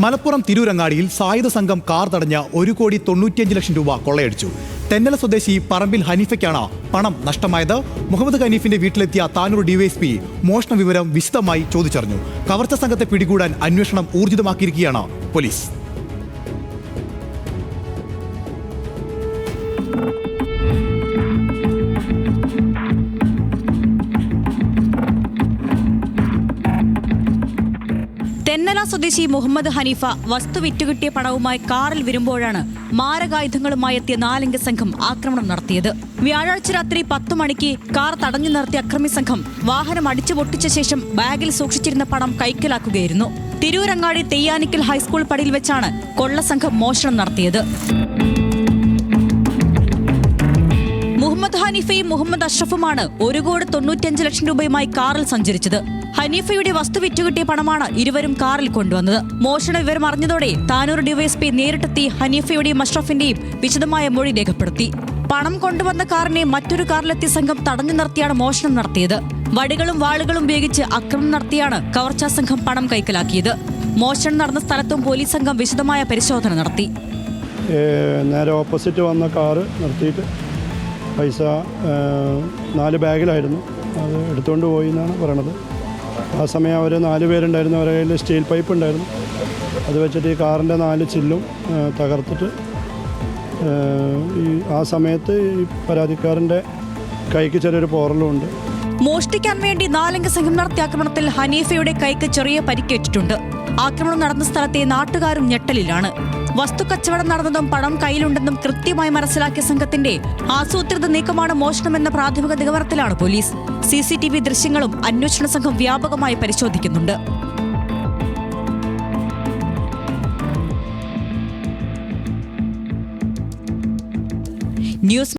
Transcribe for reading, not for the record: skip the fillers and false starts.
മലപ്പുറം തിരൂരങ്ങാടിയിൽ സായുധ സംഘം കാർ തടഞ്ഞ 1,95,00,000 രൂപ കൊള്ളയടിച്ചു. തെന്നല സ്വദേശി പറമ്പിൽ ഹനീഫയ്ക്കാണ് പണം നഷ്ടമായത്. മുഹമ്മദ് ഹനീഫിന്റെ വീട്ടിലെത്തിയ താനൂർ ഡിവൈഎസ്പി മോഷണ വിവരം വിശദമായി ചോദിച്ചറിഞ്ഞു. കവർച്ച സംഘത്തെ പിടികൂടാൻ അന്വേഷണം ഊർജിതമാക്കിയിരിക്കുകയാണ് പോലീസ്. തെന്നല സ്വദേശി മുഹമ്മദ് ഹനീഫ വസ്തു വിറ്റുകിട്ടിയ പണവുമായി കാറിൽ വരുമ്പോഴാണ് മാരകായുധങ്ങളുമായി എത്തിയ 4 സംഘം ആക്രമണം നടത്തിയത്. വ്യാഴാഴ്ച രാത്രി 10 മണിക്ക് കാർ തടഞ്ഞു നിർത്തിയ അക്രമി സംഘം വാഹനം അടിച്ചു പൊട്ടിച്ച ശേഷം ബാഗിൽ സൂക്ഷിച്ചിരുന്ന പണം കൈക്കലാക്കുകയായിരുന്നു. തിരൂരങ്ങാടി തെയ്യാനിക്കൽ ഹൈസ്കൂൾ പടിയിൽ വെച്ചാണ് കൊള്ളസംഘം മോഷണം നടത്തിയത്. മുഹമ്മദ് ഹനീഫയും മുഹമ്മദ് അഷ്റഫുമാണ് 1,95,00,000 രൂപയുമായി കാറിൽ സഞ്ചരിച്ചത്. ഹനീഫയുടെ വസ്തു വിറ്റുകിട്ടിയ പണമാണ് ഇരുവരും കാറിൽ കൊണ്ടുവന്നത്. മോഷണ വിവരം അറിഞ്ഞതോടെ താനൂർ ഡിവൈഎസ്പി നേരിട്ടെത്തി ഹനീഫയുടെയും അഷ്റഫിന്റെയും വിശദമായ മൊഴി രേഖപ്പെടുത്തി. പണം കൊണ്ടുവന്ന കാറിനെ മറ്റൊരു കാറിലെത്തിയ സംഘം തടഞ്ഞു നിർത്തിയാണ് മോഷണം നടത്തിയത്. വടികളും വാളുകളും ഉപയോഗിച്ച് ആക്രമണം നടത്തിയാണ് കവർച്ചാ സംഘം പണം കൈക്കലാക്കിയത്. മോഷണം നടന്ന സ്ഥലത്തും പോലീസ് സംഘം വിശദമായ പരിശോധന നടത്തി. നേരെ ഓപ്പോസിറ്റ് വന്ന കാറ് നിർത്തിയിട്ട് പൈസ 4 ബാഗിലായിരുന്നു. അത് എടുത്തുകൊണ്ട് പോയി എന്നാണ് പറയണത്. ആ സമയം അവർ 4 പേരുണ്ടായിരുന്നു. അവരുടെ കയ്യിൽ സ്റ്റീൽ പൈപ്പ് ഉണ്ടായിരുന്നു. അത് വെച്ചിട്ട് ഈ കാറിൻ്റെ 4 ചില്ലും തകർത്തിട്ട് ആ സമയത്ത് ഈ പരാതിക്കാരൻ്റെ കൈക്ക് ചെറിയൊരു പോറലുണ്ട്. മോഷ്ടിക്കാൻ വേണ്ടി 4 സംഘം നടത്തിയ ആക്രമണത്തിൽ ഹനീഫയുടെ കൈക്ക് ചെറിയ പരിക്കേറ്റിട്ടുണ്ട്. ആക്രമണം നടന്ന സ്ഥലത്തെ നാട്ടുകാരും ഞെട്ടലിലാണ്. വസ്തുക്കച്ചവടം നടന്നതും പണം കയ്യിലുണ്ടെന്നും കൃത്യമായി മനസ്സിലാക്കിയ സംഘത്തിന്റെ ആസൂത്രിത നീക്കമാണ് മോഷണമെന്ന പ്രാഥമിക നിഗമനത്തിലാണ് പോലീസ്. CCTV ദൃശ്യങ്ങളും അന്വേഷണ സംഘം വ്യാപകമായി പരിശോധിക്കുന്നുണ്ട്. ന്യൂസ്